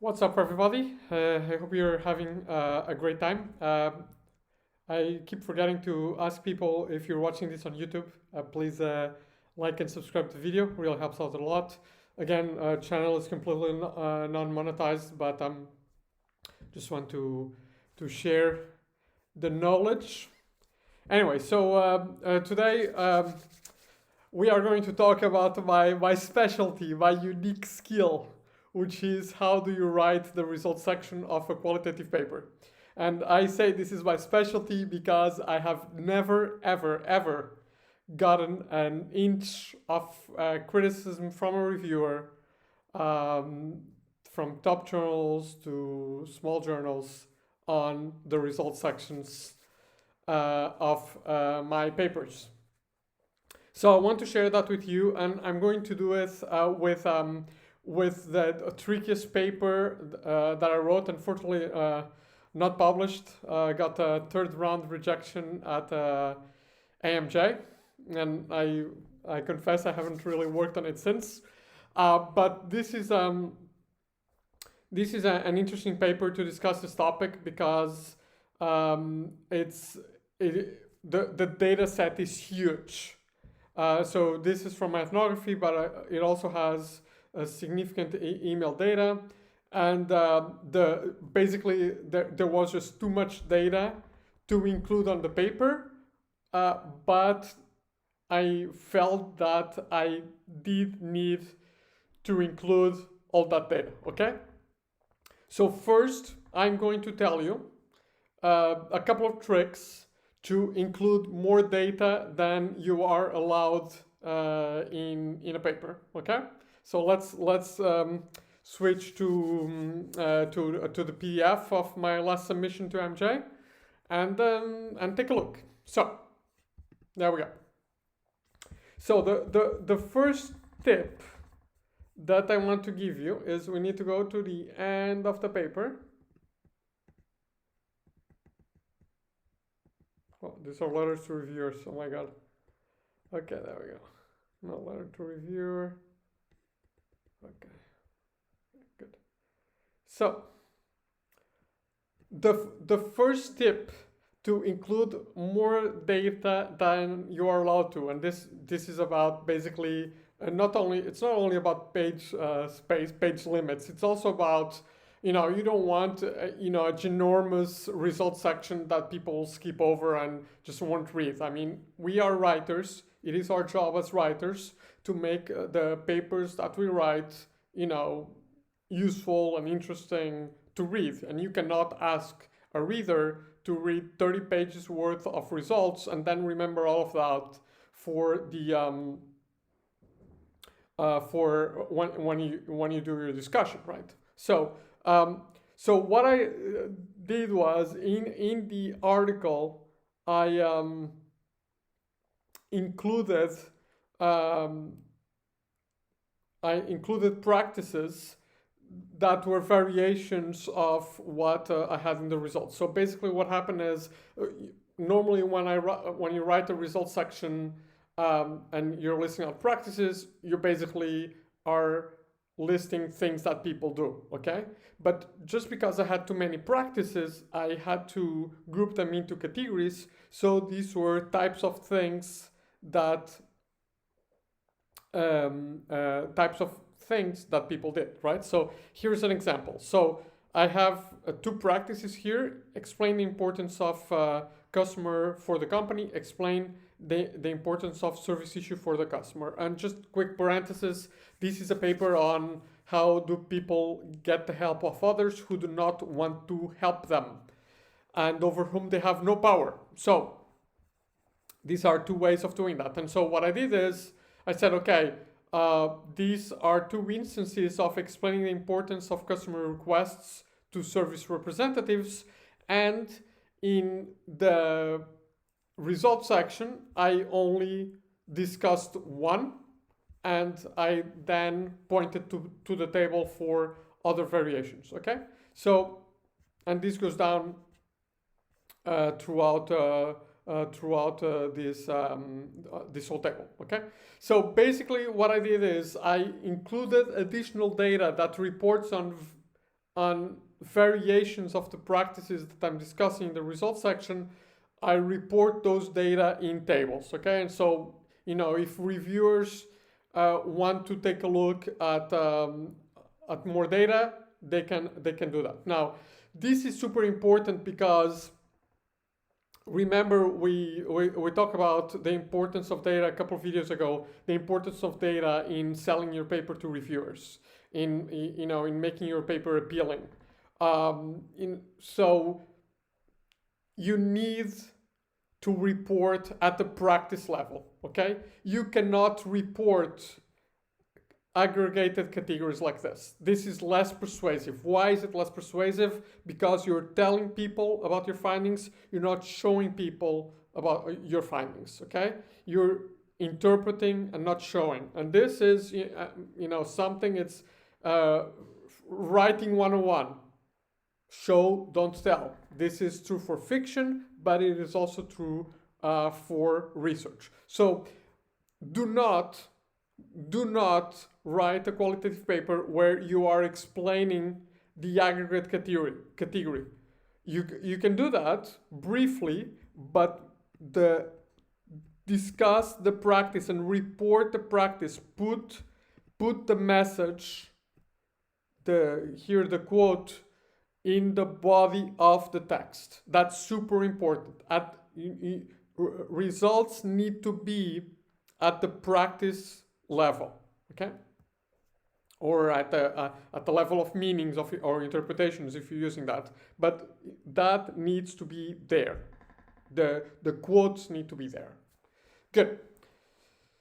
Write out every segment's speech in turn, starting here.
What's up, everybody? I hope you're having a great time. I keep forgetting to ask people if you're watching this on YouTube, please like and subscribe to the video. Really helps out a lot. Again, channel is completely non-monetized, but just want to share the knowledge. Anyway, so today we are going to talk about my specialty, my unique skill, which is how do you write the results section of a qualitative paper. And I say this is my specialty because I have never, ever, ever gotten an inch of criticism from a reviewer, um, from top journals to small journals, on the results sections of my papers. So I want to share that with you, and I'm going to do it with the trickiest paper that I wrote. Unfortunately, not published. Got a third round rejection at AMJ, and I confess I haven't really worked on it since. But this is an interesting paper to discuss this topic because the data set is huge. So this is from my ethnography, but it also has a significant email data, and basically there was just too much data to include on the paper, but I felt that I did need to include all that data. Okay, so first I'm going to tell you a couple of tricks to include more data than you are allowed in a paper. Okay, so let's switch to the PDF of my last submission to MJ, and take a look. So there we go. So the first tip that I want to give you is we need to go to the end of the paper. Oh, these are letters to reviewers. Oh my god. Okay, there we go. No letter to reviewer. Okay, good. So the first tip to include more data than you are allowed to, and this is about basically it's not only about page space, page limits. It's also about, you don't want a ginormous result section that people skip over and just won't read. I mean, we are writers. It is our job as writers to make the papers that we write, useful and interesting to read. And you cannot ask a reader to read 30 pages worth of results and then remember all of that for the for when you do your discussion, right? So so what I did was in the article I included practices that were variations of what I had in the results. So basically, what happened is normally when you write a results section and you're listing out practices, you basically are listing things that people do, okay? But just because I had too many practices, I had to group them into categories. So these were types of things that people did, right? So here's an example. So I have two practices here: explain the importance of customer for the company, explain the importance of service issue for the customer. And just quick parenthesis, this is a paper on how do people get the help of others who do not want to help them and over whom they have no power. So these are two ways of doing that. And so what I did is I said, okay, these are two instances of explaining the importance of customer requests to service representatives, and in the results section, I only discussed one, and I then pointed to the table for other variations, okay? So, and this goes down throughout this whole table, okay? So basically what I did is I included additional data that reports on on variations of the practices that I'm discussing in the results section, I report those data in tables, okay? And so, if reviewers want to take a look at more data, they can do that. Now, this is super important because remember we talked about the importance of data a couple of videos ago, the importance of data in selling your paper to reviewers, in making your paper appealing. So you need to report at the practice level, okay? You cannot report aggregated categories like this. This is less persuasive. Why is it less persuasive? Because you're telling people about your findings, you're not showing people about your findings, okay? You're interpreting and not showing. And this is, something, it's writing 101. Show, don't tell. This is true for fiction, but it is also true for research. So do not write a qualitative paper where you are explaining the aggregate category. You can do that briefly, but discuss the practice and report the practice. Put the message, the quote, in the body of the text. That's super important. Results need to be at the practice level, okay? Or at the level of meanings or interpretations if you're using that. But that needs to be there. The quotes need to be there. Good.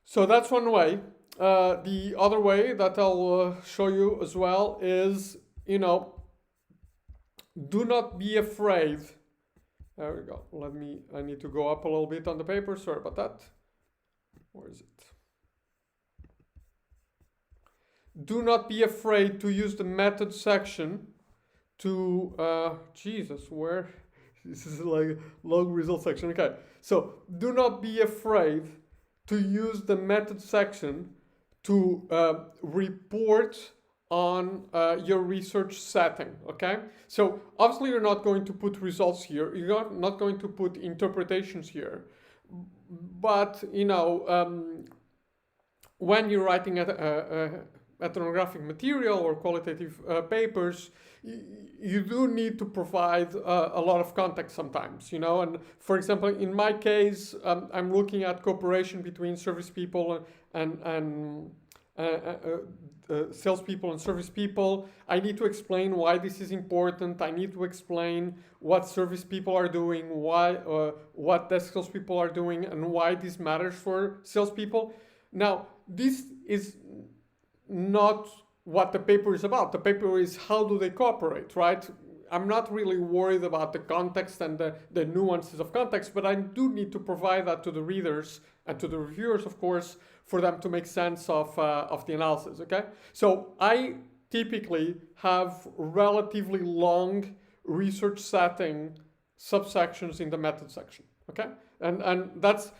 So that's one way. The other way that I'll show you as well is, do not be afraid. There we go. I need to go up a little bit on the paper. Sorry about that. Where is it? Do not be afraid to use the method section to, where? This is like a long result section. Okay. So do not be afraid to use the method section to report on your research setting, okay? So obviously you're not going to put results here, you're not going to put interpretations here, but when you're writing ethnographic material or qualitative papers, you do need to provide a lot of context sometimes, and for example, in my case, I'm looking at cooperation between service people and salespeople and service people. I need to explain why this is important. I need to explain what service people are doing, what desk salespeople are doing, and why this matters for salespeople. Now, this is not what the paper is about. The paper is how do they cooperate, right? I'm not really worried about the context and the nuances of context, but I do need to provide that to the readers and to the reviewers, of course, for them to make sense of the analysis, okay? So I typically have relatively long research setting subsections in the method section, okay? And that's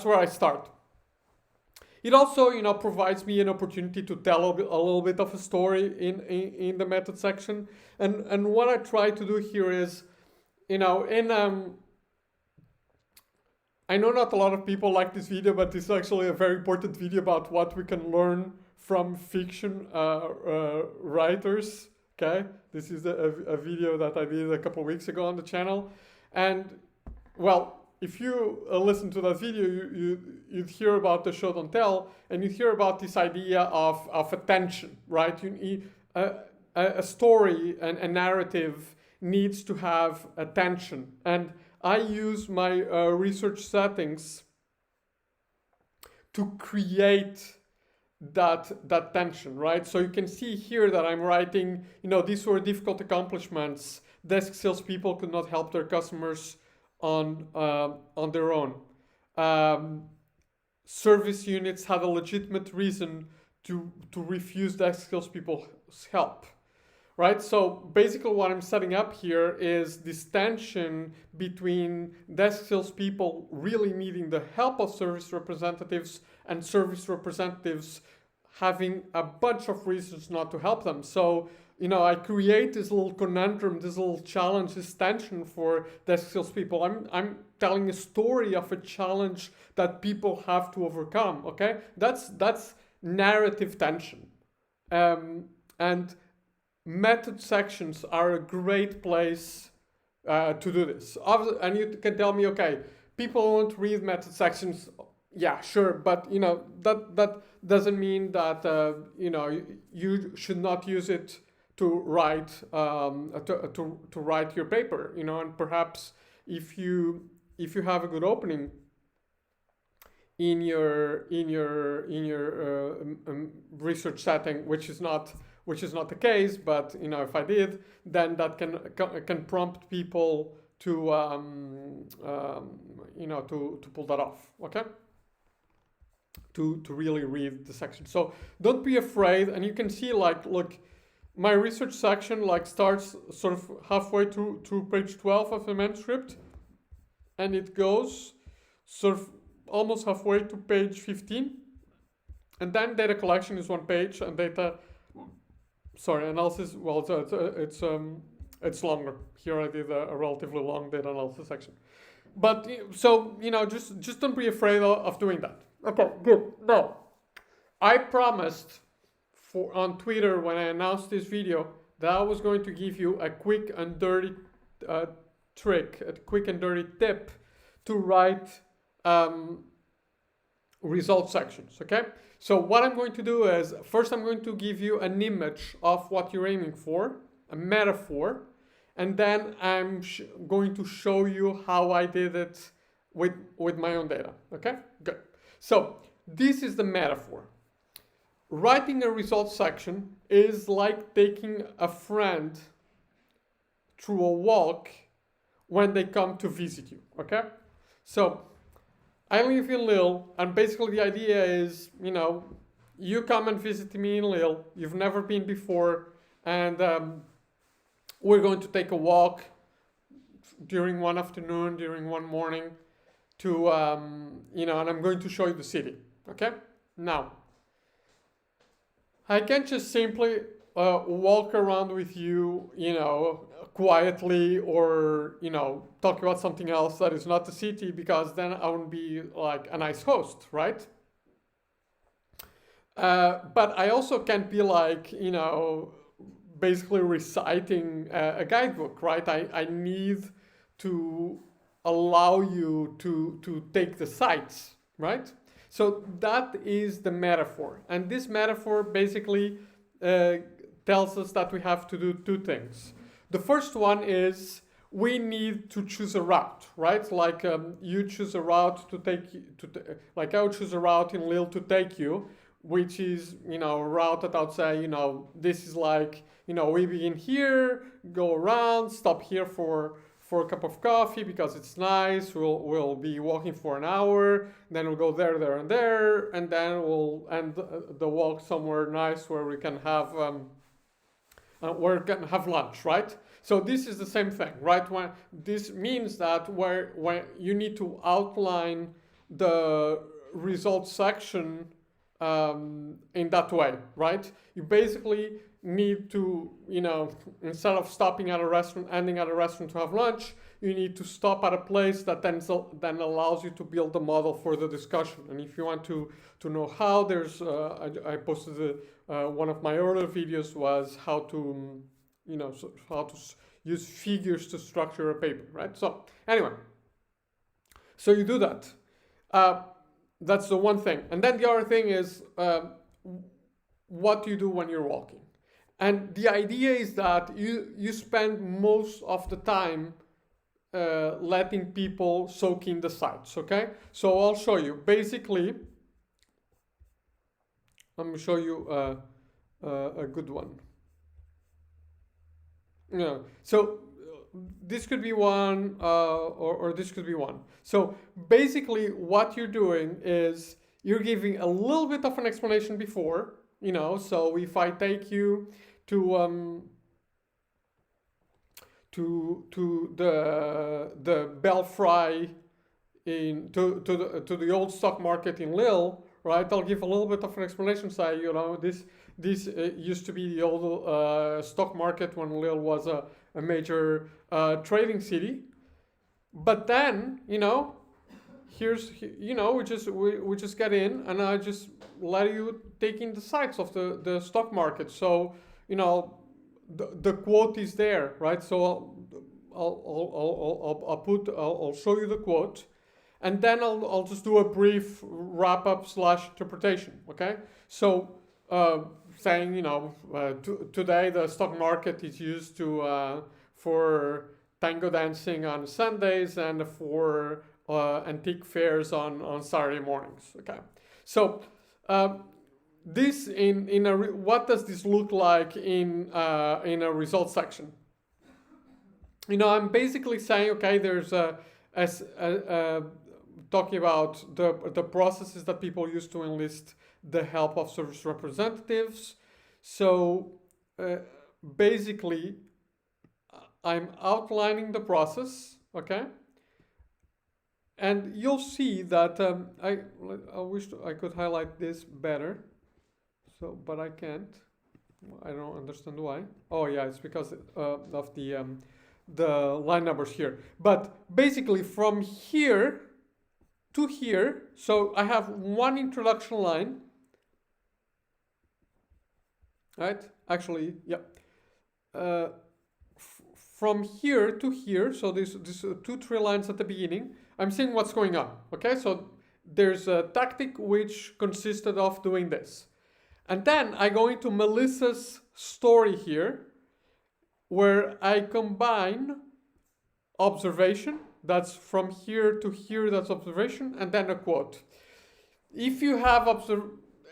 where I start. It also, provides me an opportunity to tell a little bit of a story in the method section. And what I try to do here is, I know not a lot of people like this video, but this is actually a very important video about what we can learn from fiction writers, okay? This is a video that I did a couple of weeks ago on the channel. And, well, if you listen to that video, you'd hear about the show don't tell, and you'd hear about this idea of attention, right? A story and a narrative needs to have attention. And I use my research settings to create that tension, right? So you can see here that I'm writing, these were difficult accomplishments. Desk salespeople could not help their customers on their own. Service units had a legitimate reason to refuse desk salespeople's help, right? So basically what I'm setting up here is this tension between desk salespeople really needing the help of service representatives and service representatives having a bunch of reasons not to help them. So I create this little conundrum, this little challenge, this tension for desk salespeople. I'm telling a story of a challenge that people have to overcome. Okay, that's narrative tension, and method sections are a great place to do this. And you can tell me, okay, people won't read method sections. Yeah, sure, but that doesn't mean that you should not use it to write to write your paper. And perhaps if you have a good opening in your research setting, which is not the case, but if I did, then that can prompt people to to pull that off. Okay. To really read the section. So don't be afraid, and you can see, like, look, my research section like starts sort of halfway through page 12 of the manuscript, and it goes sort of almost halfway to page 15, and then data collection is one page, and analysis, well, it's longer. Here I did a relatively long data analysis section, but so just don't be afraid of doing that. Okay, good. Now, I promised on Twitter when I announced this video that I was going to give you a quick and dirty trick, a quick and dirty tip to write result sections. Okay, so what I'm going to do is, first I'm going to give you an image of what you're aiming for, a metaphor, and then I'm going to show you how I did it with my own data. Okay, good. So this is the metaphor. Writing a results section is like taking a friend through a walk when they come to visit you. Okay, so I live in Lille, and basically the idea is, you come and visit me in Lille. You've never been before, and we're going to take a walk during one afternoon, during one morning, to and I'm going to show you the city. Okay, now I can't just simply walk around with you, quietly, or talk about something else that is not the city, because then I wouldn't be like a nice host, right? But I also can't be like basically reciting a guidebook, right? I need to allow you to take the sights, right? So that is the metaphor, and this metaphor basically tells us that we have to do two things. The first one is we need to choose a route, right? Like you choose a route to take you like I would choose a route in Lille to take you, which is a route that I would say this is like we begin here, go around, stop here for a cup of coffee because it's nice. We'll be walking for an hour, then we'll go there, and then we'll end the walk somewhere nice where we can have lunch, right? So this is the same thing, right? When this means that when you need to outline the results section in that way, right? You basically need to, instead of stopping at a restaurant, ending at a restaurant to have lunch, you need to stop at a place that then allows you to build a model for the discussion. And if you want to know how, there's I posted one of my earlier videos was how to how to use figures to structure a paper, right? So anyway, so you do that. That's the one thing. And then the other thing is what you do when you're walking. And the idea is that you spend most of the time letting people soak in the sights, okay? So I'll show you. Basically, let me show you a good one. So this could be one, or this could be one. So basically what you're doing is you're giving a little bit of an explanation before, so if I take you to the Belfry to the old stock market in Lille, right? I'll give a little bit of an explanation. Say, this used to be the old stock market when Lille was a major trading city. But then, we just get in, and I just let you take in the sights of the stock market. So, the quote is there, right? So I'll show you the quote, and then I'll just do a brief wrap up / interpretation. Okay, so saying today the stock market is used for tango dancing on Sundays and for antique fairs on Saturday mornings. Okay, so this what does this look like in a results section? I'm basically saying, okay, there's talking about the processes that people use to enlist the help of service representatives. So basically, I'm outlining the process, okay? And you'll see that I wish I could highlight this better, but I can't. I don't understand why. Oh yeah, it's because of the line numbers here. But basically, from here to here, so I have one introduction line, right? Actually, yeah. From here to here, so this 2-3 lines at the beginning, I'm seeing what's going on. Okay, so there's a tactic which consisted of doing this, and then I go into Melissa's story here, where I combine observation, that's from here to here, that's observation, and then a quote. If you have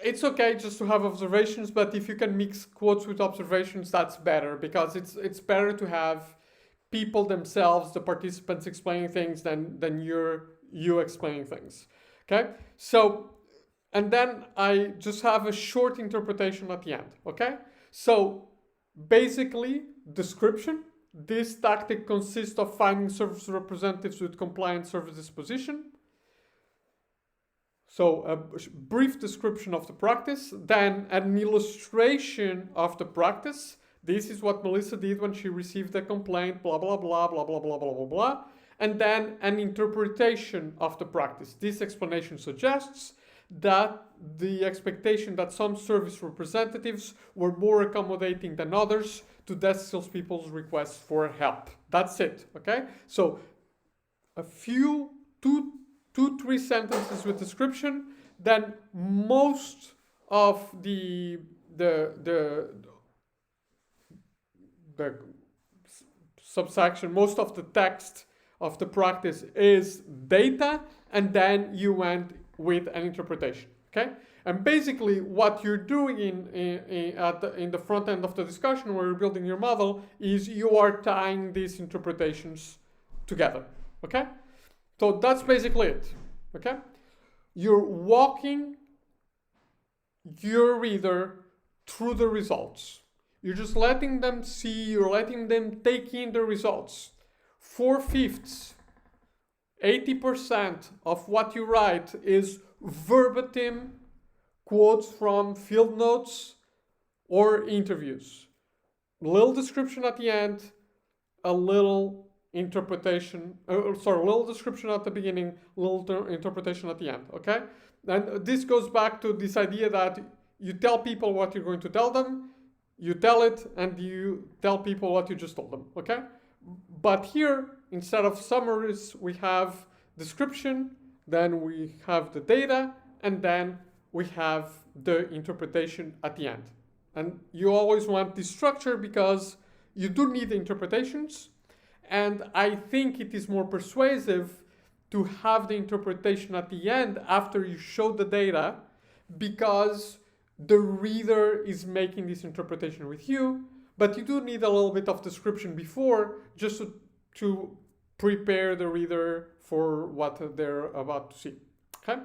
it's okay just to have observations, but if you can mix quotes with observations, that's better, because it's better to have people themselves, the participants, explaining things than you explaining things. Okay, so, and then I just have a short interpretation at the end. Okay, so basically, description. This tactic consists of finding service representatives with compliant service disposition. So a brief description of the practice, then an illustration of the practice. This is what Melissa did when she received the complaint, blah, blah, blah, blah, blah, blah, blah, blah, blah. And then an interpretation of the practice. This explanation suggests that the expectation that some service representatives were more accommodating than others to desk salespeople's requests for help. That's it, okay? So a few, 2-3 sentences with description, then most of the subsection, most of the text of the practice is data, and then you went with an interpretation, okay? And basically what you're doing in the front end of the discussion where you're building your model is you are tying these interpretations together, okay? So that's basically it, okay? You're walking your reader through the results. You're just letting them see, you're letting them take in the results. 4/5, 80% of what you write is verbatim quotes from field notes or interviews. Little description at the end, a little interpretation, little description at the beginning, little interpretation at the end, okay? And this goes back to this idea that you tell people what you're going to tell them, you tell it, and you tell people what you just told them, okay? But here, instead of summaries, we have description, then we have the data, and then we have the interpretation at the end. And you always want this structure because you do need the interpretations, and I think it is more persuasive to have the interpretation at the end after you show the data, because the reader is making this interpretation with you, but you do need a little bit of description before, just to prepare the reader for what they're about to see, okay?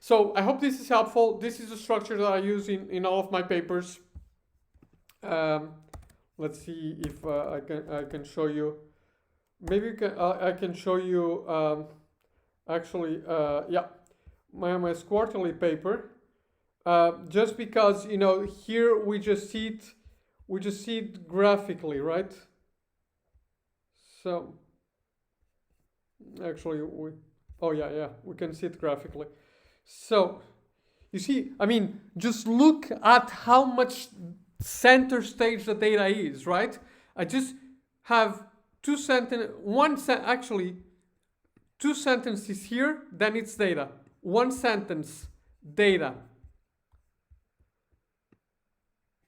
So I hope this is helpful. This is the structure that I use in all of my papers. Let's see if I can show you. Maybe I can show you, actually, yeah, my quarterly paper. just because, you know, here we just see it graphically, right? So actually oh yeah, we can see it graphically. So you see, I mean, just look at how much center stage the data is, right? I just have actually two sentences here, then it's data. One sentence, data.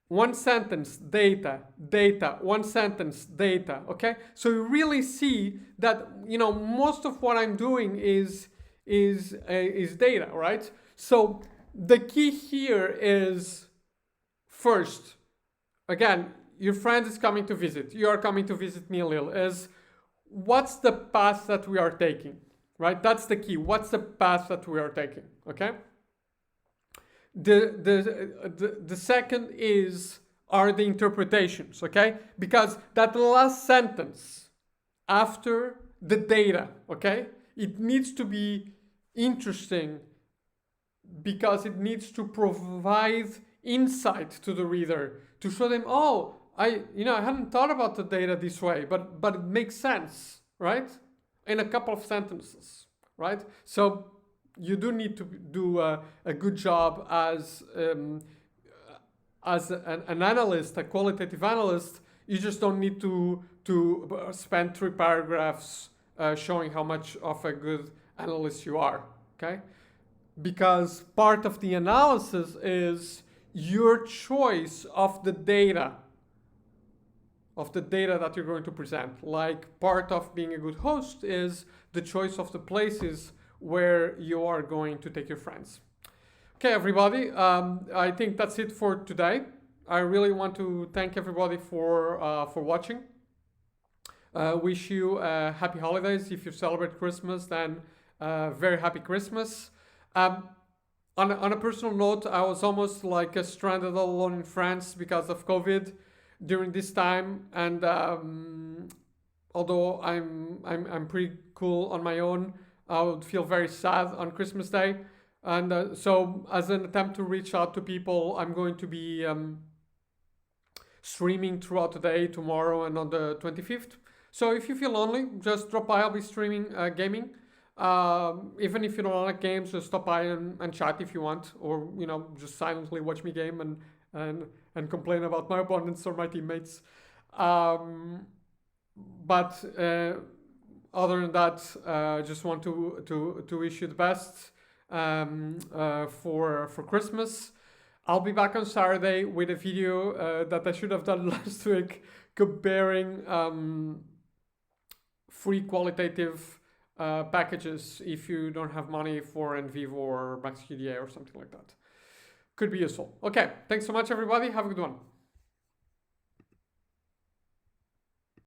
One sentence, data, data, one sentence, data, okay? So you really see that, you know, most of what I'm doing is data, right? So the key here is, first, again, your friend is coming to visit, you are coming to visit me a little, is what's the path that we are taking, right? That's the key. What's the path that we are taking, okay? The second are the interpretations, okay? Because that last sentence after the data, okay, it needs to be interesting because it needs to provide insight to the reader to show them, oh, I hadn't thought about the data this way, but it makes sense, right? In a couple of sentences, right? So you do need to do a good job as an analyst, a qualitative analyst. You just don't need to spend 3 paragraphs showing how much of a good analyst you are, okay? Because part of the analysis is your choice of the data that you're going to present. Like part of being a good host is the choice of the places where you are going to take your friends. Okay, everybody, I think that's it for today. I really want to thank everybody for watching. Wish you happy holidays. If you celebrate Christmas, then very happy Christmas. On a personal note, I was almost like stranded all alone in France because of COVID during this time, and although I'm pretty cool on my own, I would feel very sad on Christmas Day. And so as an attempt to reach out to people, I'm going to be streaming throughout the day, tomorrow and on the 25th. So if you feel lonely, just drop by. I'll be streaming gaming. Even if you don't like games, just stop by and chat if you want, or just silently watch me game and complain about my opponents or my teammates. But other than that, just want to wish you the best for Christmas. I'll be back on Saturday with a video that I should have done last week, comparing free qualitative packages if you don't have money for NVivo or MaxQDA or something like that. Could be useful. Okay, thanks so much, everybody. Have a good one.